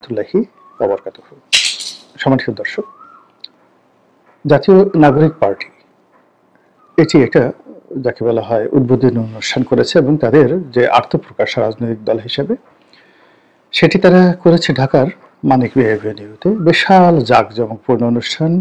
রহমতুল্লাহি ওয়া বারাকাতুহু। সম্মানিত দর্শক, জাতীয় নাগরিক পার্টি এটি একটা যাকে বলা হয় উদ্বোধনী অনুষ্ঠান করেছে এবং তাদের যে আত্মপ্রকাশ রাজনৈতিক দল হিসেবে সেটি তারা করেছে ঢাকার মানিক মিয়া এভিনিউতে। বিশাল জাঁকজমকপূর্ণ অনুষ্ঠান।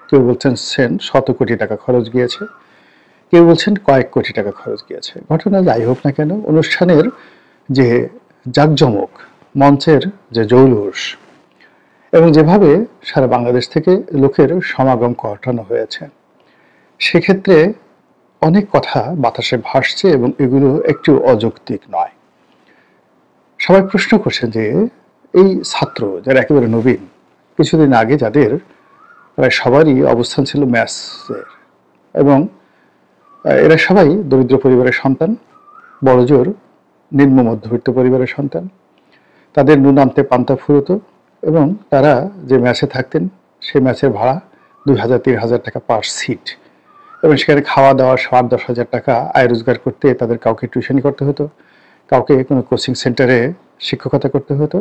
কেউ বলছেন শত কোটি টাকা খরচ গিয়েছে, কেউ বলছেন কয়েক কোটি টাকা খরচ গিয়েছে। ঘটনা যাই হোক না কেন, অনুষ্ঠানের যে জাঁকজমক, মঞ্চের যে জৌলুস এবং যেভাবে সারা বাংলাদেশ থেকে লোকের সমাগম ঘটানো হয়েছে, সেক্ষেত্রে অনেক কথা বাতাসে ভাসছে এবং এগুলো একটু অযৌক্তিক নয়। সবাই প্রশ্ন করছেন যে এই ছাত্র যারা একেবারে নবীন, কিছুদিন আগে যাদের প্রায় সবারই অবস্থান ছিল ম্যাথসের, এবং এরা সবাই দরিদ্র পরিবারের সন্তান, বড়জোর নিম্ন মধ্যবিত্ত পরিবারের সন্তান, তাদের নুন আনতে পান্তা ফুরোতো এবং তারা যে ম্যাচে থাকতেন সেই ম্যাচের ভাড়া 2,000-3,000 টাকা পার সিট, এবং সেখানে খাওয়া দাওয়া 8-10,000 টাকা আয় রোজগার করতে তাদের কাউকে টিউশনি করতে হতো, কাউকে কোনো কোচিং সেন্টারে শিক্ষকতা করতে হতো,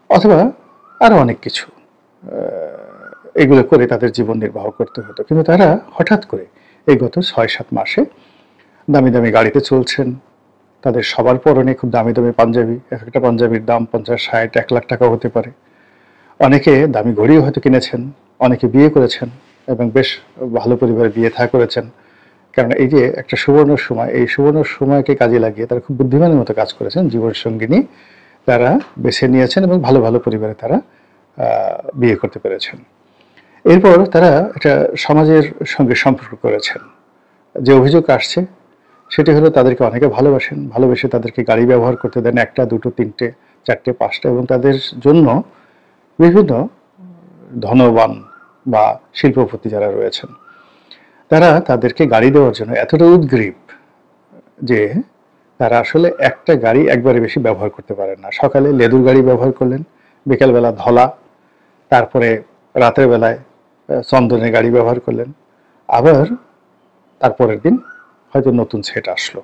অথবা আরও অনেক কিছু এগুলো করে তাদের জীবন নির্বাহ করতে হতো। কিন্তু তারা হঠাৎ করে এই গত 6-7 মাসে দামি দামি গাড়িতে চলছেন, তাদের সবার পরনে খুব দামি দামি পাঞ্জাবি, এক একটা পাঞ্জাবির দাম 50-60-1 লাখ টাকাও হতে পারে। অনেকে দামি ঘড়িও হয়তো কিনেছেন, অনেকে বিয়ে করেছেন এবং বেশ ভালো পরিবারে বিয়ে থা করেছেন। কারণ এই যে একটা সুবর্ণ সময়, এই সুবর্ণ সময়কে কাজে লাগিয়ে তারা খুব বুদ্ধিমানের মতো কাজ করেছেন, জীবনসঙ্গিনী তারা বেছে নিয়েছেন এবং ভালো ভালো পরিবারে তারা বিয়ে করতে পেরেছেন। এরপর তারা একটা সমাজের সঙ্গে সম্পর্ক করেছেন। যে অভিযোগ আসছে সেটি হলো তাদেরকে অনেকে ভালোবাসেন, ভালোবেসে তাদেরকে গাড়ি ব্যবহার করতে দেন, 1টা 2টো 3টে 4টে 5টা, এবং তাদের জন্য বিভিন্ন ধনবান বা শিল্পপতি যারা রয়েছেন তারা তাদেরকে গাড়ি দেওয়ার জন্য এতটা উদগ্রীব যে তারা আসলে একটা গাড়ি একবারে বেশি ব্যবহার করতে পারেন না। সকালে লেদুর গাড়ি ব্যবহার করলেন, বিকেলবেলা ধলা, তারপরে রাতের বেলায় চন্দনের গাড়ি ব্যবহার করলেন, আবার তারপরের দিন হয়তো নতুন সেট আসলো,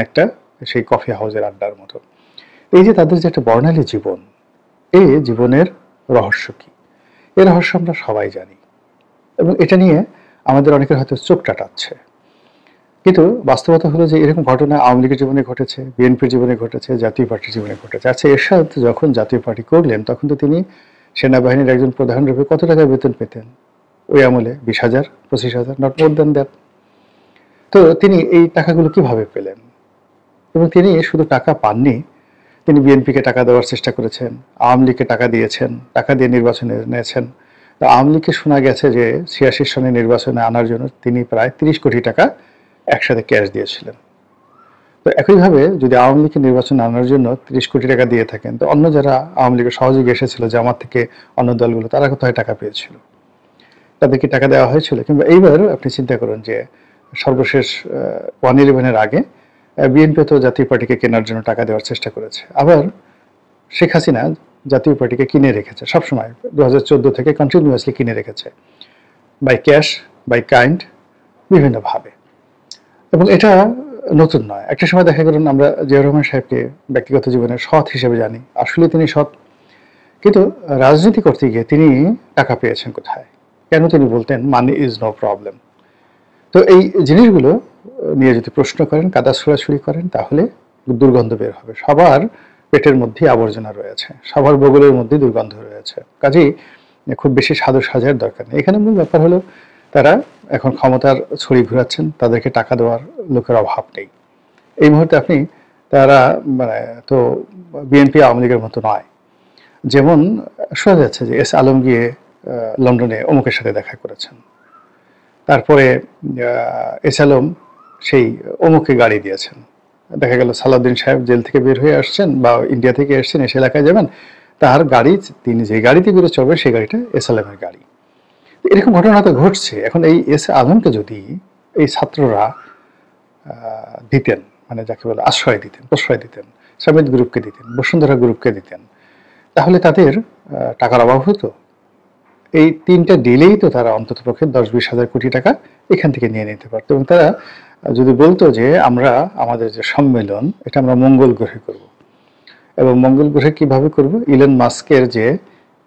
একটা সেই কফি হাউসের আড্ডার মতো। এই যে তাদের যে একটা বর্ণালী জীবন, এই জীবনের রহস্য কি? এই রহস্য আমরা সবাই জানি এবং এটা নিয়ে আমাদের অনেকের হয়তো চোখ টাটাচ্ছে। কিন্তু বাস্তবতা হলো যে এরকম ঘটনা আওয়ামী লীগের জীবনে ঘটেছে, বিএনপির জীবনে ঘটেছে, জাতীয় পার্টির জীবনে ঘটেছে। আচ্ছা, এরশাদ যখন জাতীয় পার্টি করলেন তখন তো তিনি সেনাবাহিনীর একজন প্রধান রূপে কত টাকা বেতন পেতেন? ওই আমলে 20,000, 25,000, নট মোর দ্যান দ্যাট। তো তিনি এই টাকাগুলো কিভাবে পেলেন? এবং তিনি শুধু টাকা পাননি, তিনি বিএনপিকে টাকা দেওয়ার চেষ্টা করেছেন, আওয়ামী লীগকে টাকা দিয়েছেন, টাকা দিয়ে নির্বাচনে এনেছেন। তো আওয়ামী লীগকে শোনা গেছে যে 86 সনে নির্বাচনে আনার জন্য তিনি প্রায় 30 কোটি টাকা একসাথে ক্যাশ দিয়েছিলেন। তো একইভাবে যদি আওয়ামী লীগকে নির্বাচনে আনার জন্য 30 কোটি টাকা দিয়ে থাকেন, তো অন্য যারা আওয়ামী লীগের সহযোগী এসেছিল জামাত থেকে, অন্য দলগুলো, তারা কোথায় টাকা পেয়েছিল? তাদেরকে টাকা দেওয়া হয়েছিল? কিংবা এইবার আপনি চিন্তা করুন যে সর্বশেষ 1/11-এর আগে বিএনপি তো জাতীয় পার্টিকে কেনার জন্য টাকা দেওয়ার চেষ্টা করেছে। আবার শেখ হাসিনা জাতীয় পার্টিকে কিনে রেখেছে সবসময়, 2014 থেকে কন্টিনিউয়াসলি কিনে রেখেছে, বাই ক্যাশ, বাই কাইন্ড, বিভিন্নভাবে। এবং এটা নতুন নয়। একটা সময় দেখা গেল আমরা জিয়াউর রহমান সাহেবকে ব্যক্তিগত জীবনে সৎ হিসেবে জানি, আসলে তিনি সৎ, কিন্তু রাজনীতি করতে গিয়ে তিনি টাকা পেয়েছেন কোথায়? কেন তিনি বলতেন মানি ইজ নো প্রবলেম? তো এই জিনিসগুলো নিয়ে যদি প্রশ্ন করেন, কাদা ছোড়াছুড়ি করেন, তাহলে দুর্গন্ধ বের হবে। সবার পেটের মধ্যে আবর্জনা রয়েছে, সবার বগলের মধ্যে দুর্গন্ধ রয়েছে। কাজেই খুব বেশি সাধু সাজার দরকার নেই। এখানে মূল ব্যাপার হলো তারা এখন ক্ষমতার ছড়ি ঘুরাচ্ছেন, তাদেরকে টাকা দেওয়ার লোকের অভাব নেই এই মুহূর্তে। আপনি তারা মানে তো বিএনপি আওয়ামী লীগের মতো নয়। যেমন শোনা যাচ্ছে যে এস আলম গিয়ে লন্ডনে অমুকের সাথে দেখা করেছেন, তারপরে এস আলম সেই অমুকে গাড়ি দিয়েছেন। দেখা গেল সালাউদ্দিন সাহেব জেল থেকে বের হয়ে আসছেন বা ইন্ডিয়া থেকে এসছেন, এসে এলাকায় যাবেন, তার গাড়ি, তিনি যে গাড়িতে করে চলবে সেই গাড়িটা এস আলমের গাড়ি। এরকম ঘটনা তো ঘটছে। এখন এই এস আলমকে যদি এই ছাত্ররা দিতেন, মানে যাকে বলে আশ্রয় দিতেন, প্রশ্রয় দিতেন, সামিদ গ্রুপকে দিতেন, বসুন্ধরা গ্রুপকে দিতেন, তাহলে তাদের টাকার অভাব হতো? এই 3টা ডিলেই তো তারা অন্তত পক্ষে 10-20 হাজার কোটি টাকা এখান থেকে নিয়ে নিতে পারতো। এবং তারা যদি বলতো যে আমরা আমাদের যে সম্মেলন এটা আমরা মঙ্গল গ্রহে করব, এবং মঙ্গল গ্রহে কিভাবে করব, ইলন মাস্কের যে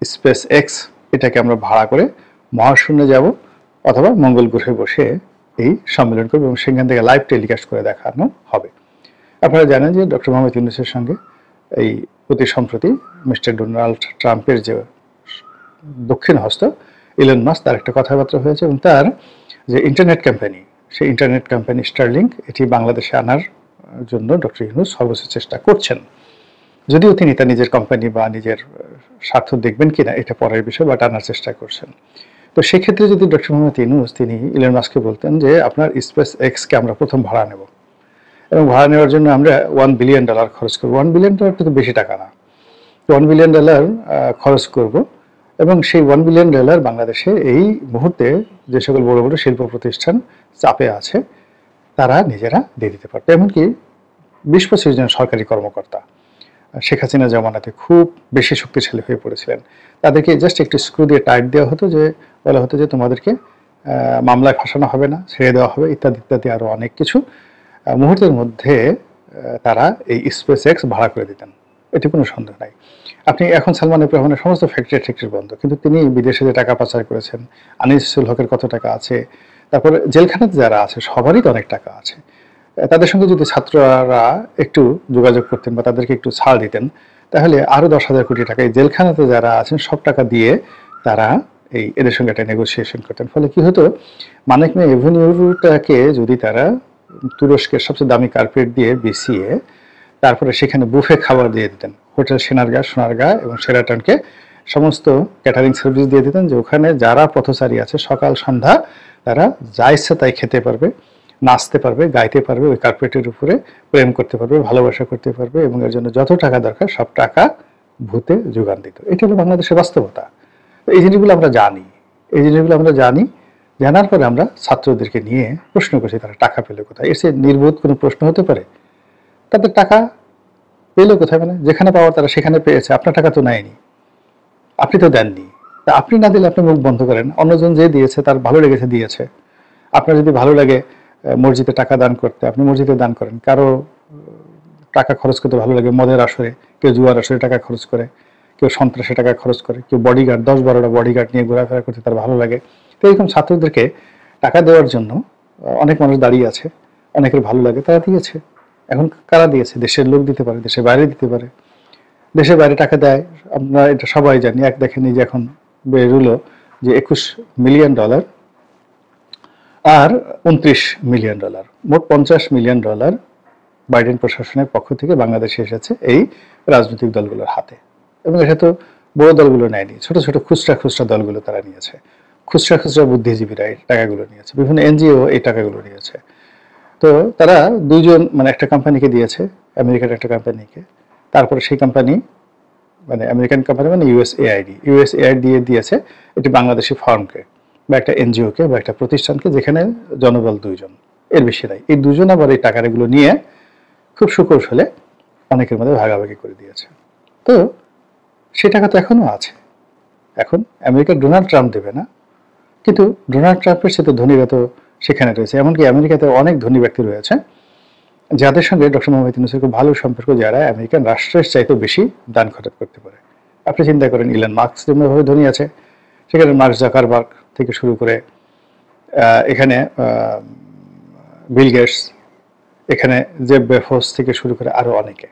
স্পেস এক্স, এটাকে আমরা ভাড়া করে মহাশূন্যে যাব অথবা মঙ্গল গ্রহে বসে এই সম্মেলন করবো এবং সেখান থেকে লাইভ টেলিকাস্ট করে দেখানো হবে। আপনারা জানেন যে ডক্টর মোহাম্মদ ইউনূসের সঙ্গে এই অতি সম্প্রতি মিস্টার ডোনাল্ড ট্রাম্পের যে দক্ষিণ হস্ত ইলন মাস্ক, তার একটা কথাবার্তা হয়েছে এবং তার যে ইন্টারনেট কোম্পানি, সেই ইন্টারনেট কোম্পানি স্টারলিংক, এটি বাংলাদেশে আনার জন্য ডক্টর ইউনূস সর্বোচ্চ চেষ্টা করছেন। যদিও তিনি তার নিজের কোম্পানি বা নিজের স্বার্থ দেখবেন কিনা এটা পরের বিষয়, বাট আনার চেষ্টা করছেন। তো সেক্ষেত্রে যদি ডক্টর মোহাম্মদ ইউনূস তিনি ইলন মাস্ককে বলতেন যে আপনার স্পেস এক্সকে আমরা প্রথম ভাড়া নেব এবং ভাড়া নেওয়ার জন্য আমরা $1 বিলিয়ন খরচ করবো। $1 বিলিয়ন তো বেশি টাকা না, $1 বিলিয়ন খরচ করব এবং সেই $1 বিলিয়ন বাংলাদেশে এই মুহূর্তে যে সকল বড় বড় শিল্প প্রতিষ্ঠান চাপে আছে তারা নিজেরা দিয়ে দিতে পারবে। এমনকি 20-25 জন সরকারি কর্মকর্তা শেখ হাসিনা জমানাতে খুব বেশি শক্তিশালী হয়ে পড়েছিলেন, তাদেরকে জাস্ট একটু স্ক্রু দিয়ে টাইট দেওয়া হতো, যে বলা হতো যে তোমাদেরকে মামলায় ফাঁসানো হবে না, ছেড়ে দেওয়া হবে, ইত্যাদি ইত্যাদি আরও অনেক কিছু। মুহূর্তের মধ্যে তারা এই স্পেস এক্স ভাড়া করে দিতেন, এটি কোনো সন্দেহ নাই। আপনি এখন সালমান এফ রহমানের সমস্ত ফ্যাক্টরি বন্ধ, কিন্তু তিনি বিদেশে যে টাকা পাচার করেছেন, আনিসুল হকের কত টাকা আছে, তারপরে জেলখানাতে যারা আছে সবারই তো অনেক টাকা আছে। তাদের সঙ্গে যদি ছাত্ররা একটু যোগাযোগ করতেন বা তাদেরকে একটু ছাড় দিতেন, তাহলে আরও 10,000 কোটি টাকা এই জেলখানাতে যারা আছেন সব টাকা দিয়ে তারা এদের সঙ্গে একটা নেগোসিয়েশন করতেন। ফলে কি হতো, মানিক মে এভিনিউটাকে যদি তারা তুরস্কের সবচেয়ে দামি কার্পেট দিয়ে বিছিয়ে তারপরে সেখানে বুফে খাবার দিয়ে দিতেন, হোটেল সোনারগাঁ এবং শেরাটনকে সমস্ত ক্যাটারিং সার্ভিস দিয়ে দিতেন, যে ওখানে যারা পথচারী আছে সকাল সন্ধ্যা তারা যা ইচ্ছা তাই খেতে পারবে, নাচতে পারবে, গাইতে পারবে, ওই কার্পেটের উপরে প্রেম করতে পারবে, ভালোবাসা করতে পারবে এবং এর জন্য যত টাকা দরকার সব টাকা ভূতে যোগান দিত। এটা হলো বাংলাদেশের বাস্তবতা। এই জিনিসগুলো আমরা জানি, জানার পরে আমরা ছাত্রদেরকে নিয়ে প্রশ্ন করছি তারা টাকা পেলে কোথায়। এর চেয়ে নির্বোধ কোনো প্রশ্ন হতে পারে? তাদের টাকা পেলো কোথায়? মানে যেখানে পাওয়ার তারা সেখানে পেয়েছে, আপনার টাকা তো নেয়নি, আপনি তো দেননি। তা আপনি না দিলে আপনি মুখ বন্ধ করেন, অন্যজন যে দিয়েছে তার ভালো লেগেছে দিয়েছে। আপনার যদি ভালো লাগে মসজিদে টাকা দান করতে, আপনি মসজিদে দান করেন। কারো টাকা খরচ করতে ভালো লাগে মদের আসরে, কেউ জুয়ার আসরে টাকা খরচ করে, কেউ সন্ত্রাসে টাকা খরচ করে, কেউ বডিগার্ড 10-12টা বডিগার্ড নিয়ে ঘোরাফেরা করতে তার ভালো লাগে। তো এরকম ছাত্রদেরকে টাকা দেওয়ার জন্য অনেক মানুষ দাঁড়িয়ে আছে, অনেকের ভালো লাগে, তারা দিয়েছে। এখন কারা দিয়েছে? দেশের লোক দিতে পারে, দেশের বাইরে দিতে পারে। দেশের বাইরে টাকা দেয় আমরা এটা সবাই জানি। দেখেন যে এখন বেরোলো যে $21 মিলিয়ন আর $29 মিলিয়ন, মোট $50 মিলিয়ন বাইডেন প্রশাসনের পক্ষ থেকে বাংলাদেশে এসেছে এই রাজনৈতিক দলগুলোর হাতে। এবং এটা তো বড় দলগুলো নেয়নি, ছোট ছোট খুচরা দলগুলো তারা নিয়েছে, খুচরা বুদ্ধিজীবীরা এই টাকাগুলো নিয়েছে, বিভিন্ন এনজিও এই টাকাগুলো নিয়েছে। তো তারা দুইজন, মানে একটা কোম্পানিকে দিয়েছে, আমেরিকার একটা কোম্পানিকে, তারপরে সেই কোম্পানি মানে আমেরিকান কোম্পানি মানে ইউএসএআইডি দিয়েছে এটি বাংলাদেশি ফার্মকে বা একটা এনজিওকে বা একটা প্রতিষ্ঠানকে, যেখানে জনবল 2 জন, এর বেশি নাই। এই 2 জন আবার এই টাকাগুলো নিয়ে খুব সুকৌশলে অনেকের মধ্যে ভাগাভাগি করে দিয়েছে। তো সেই টাকা তো এখনো আছে। এখন আমেরিকার ডোনাল্ড ট্রাম্প দেবে না, কিন্তু ডোনাল্ড ট্রাম্পের সাথে ধনীরা তো সেখানে রয়েছে। এমনকি আমেরিকাতে অনেক ধনী ব্যক্তি রয়েছে যাদের সঙ্গে ডক্টর মোহাম্মদ ইউনূসের খুব ভালো সম্পর্ক, যারা আমেরিকান রাষ্ট্রের চাইতেও বেশি দান খরচ করতে পারে। আপনি চিন্তা করেন, ইলন মাস্ক যেভাবে ধনী আছে, সেখানে মার্ক জাকারবার্গ থেকে শুরু করে এখানে বিল গেটস, এখানে জেফ বেজোস থেকে শুরু করে আরও অনেকে,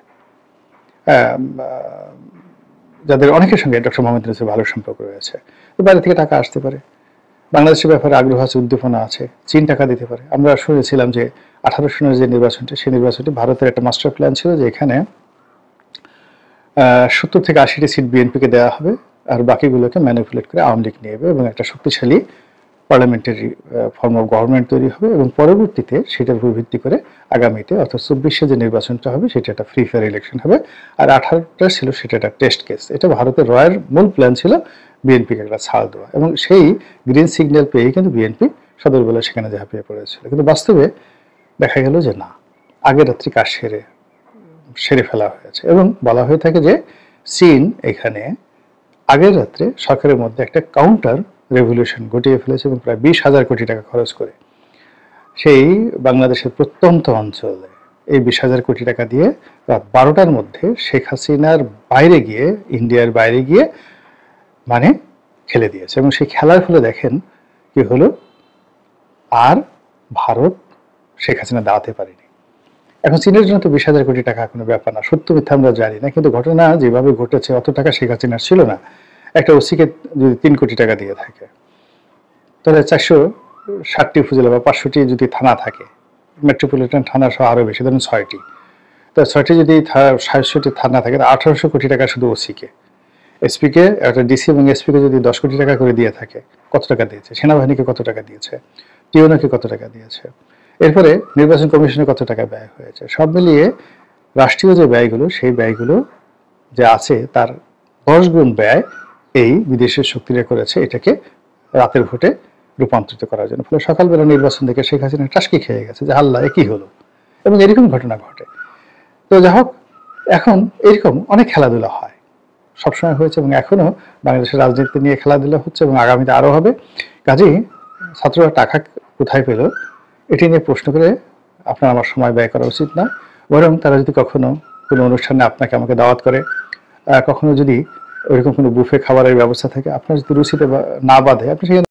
যাদের অনেকের সঙ্গে ডক্টর মোহাম্মদ ইউনূসের ভালো সম্পর্ক রয়েছে। বাইরে থেকে টাকা আসতে পারে, বাংলাদেশের ব্যাপারে আগ্রহ আছে, উদ্দীপনা আছে, চীন টাকা দিতে পারে। আমরা শুনেছিলাম যে 18 সনের যে নির্বাচনটি, সেই নির্বাচনটি ভারতের একটা মাস্টার প্ল্যান ছিল, যে এখানে 70 থেকে 80টি সিট বিএনপিকে দেওয়া হবে আর বাকিগুলোকে ম্যানিপুলেট করে আওয়ামী লীগ নিয়ে যাবে এবং একটা শক্তিশালী পার্লামেন্টারি ফর্ম অফ গভর্নমেন্ট তৈরি হবে এবং পরবর্তীতে সেটার উপর ভিত্তি করে আগামীতে অর্থাৎ 24-এ যে নির্বাচনটা হবে সেটা একটা ফ্রি ফেয়ার ইলেকশন হবে। আর 18টা ছিল সেটা একটা টেস্ট কেস। এটা ভারতের রয়ের মূল প্ল্যান ছিল বিএনপিকে একটা ছাড় দেওয়া, এবং সেই গ্রিন সিগন্যাল পেয়ে কিন্তু বিএনপি সদরবেলা সেখানে ঝাঁপিয়ে পড়েছিল। কিন্তু বাস্তবে দেখা গেল যে না, আগের রাত্রি কাজ সেরে ফেলা হয়েছে এবং বলা হয়ে থাকে যে চীন এখানে আগের রাত্রে সরকারের মধ্যে একটা কাউন্টার রেভলিউশন ঘটিয়ে ফেলেছে এবং প্রায় 20,000 কোটি টাকা খরচ করে সেই বাংলাদেশের প্রত্যন্ত অঞ্চলে এই 20,000 কোটি টাকা দিয়ে রাত 12টার মধ্যে শেখ হাসিনার বাইরে গিয়ে, ইন্ডিয়ার বাইরে গিয়ে মানে খেলে দিয়েছে। এবং সেই খেলার ফলে দেখেন কি হলো, আর ভারত শেখ হাসিনা দাঁড়াতে পারেনি। এখন চীনের জন্য তো 20,000 কোটি টাকা কোনো ব্যাপার না, সত্য মিথ্যা আমরা জানি না, কিন্তু ঘটনা যেভাবে ঘটেছে অত টাকা শেখ হাসিনার ছিল না। একটা ওসিকে যদি 3 কোটি টাকা দিয়ে থাকে, তাহলে 460টি উপজেলা বা 500টি যদি থানা থাকে, মেট্রোপলিটন থানা সহ আরও বেশি, ধরুন 6টি, তো 6টি যদি 600টি থানা থাকে, 1800 কোটি টাকা শুধু ওসিকে। এসপিকে, একটা ডিসি এবং এসপিকে যদি 10 কোটি টাকা করে দিয়ে থাকে, কত টাকা দিয়েছে? সেনাবাহিনীকে কত টাকা দিয়েছে? টিওনাকে কত টাকা দিয়েছে? এরপরে নির্বাচন কমিশনে কত টাকা ব্যয় হয়েছে? সব মিলিয়ে রাষ্ট্রীয় যে ব্যয়গুলো, সেই ব্যয়গুলো যে আছে তার 10 গুণ ব্যয় এই বিদেশের শক্তিরা করেছে এটাকে রাতের ভোটে রূপান্তরিত করার জন্য। ফলে সকালবেলা নির্বাচন থেকে শেখ হাসিনা টাসকি খেয়ে গেছে যে আল্লাহ এ কি হলো, এবং এরকম ঘটনা ঘটে। তো যাই হোক, এখন এরকম অনেক খেলাধুলা হয়, সবসময় হয়েছে এবং এখনো বাংলাদেশের রাজনীতি নিয়ে খেলাধুলা হচ্ছে এবং আগামীতে আরও হবে। কাজেই ছাত্ররা টাকা কোথায় পেল এটি নিয়ে প্রশ্ন করে আপনার আমার সময় ব্যয় করা উচিত না। বরং তারা যদি কখনো কোনো অনুষ্ঠানে আপনাকে আমাকে দাওয়াত করে, কখনো যদি ওইরকম কোনো বুফে খাবারের ব্যবস্থা থাকে, আপনার যদি রুচিতে না বাঁধে, আপনি সেখানে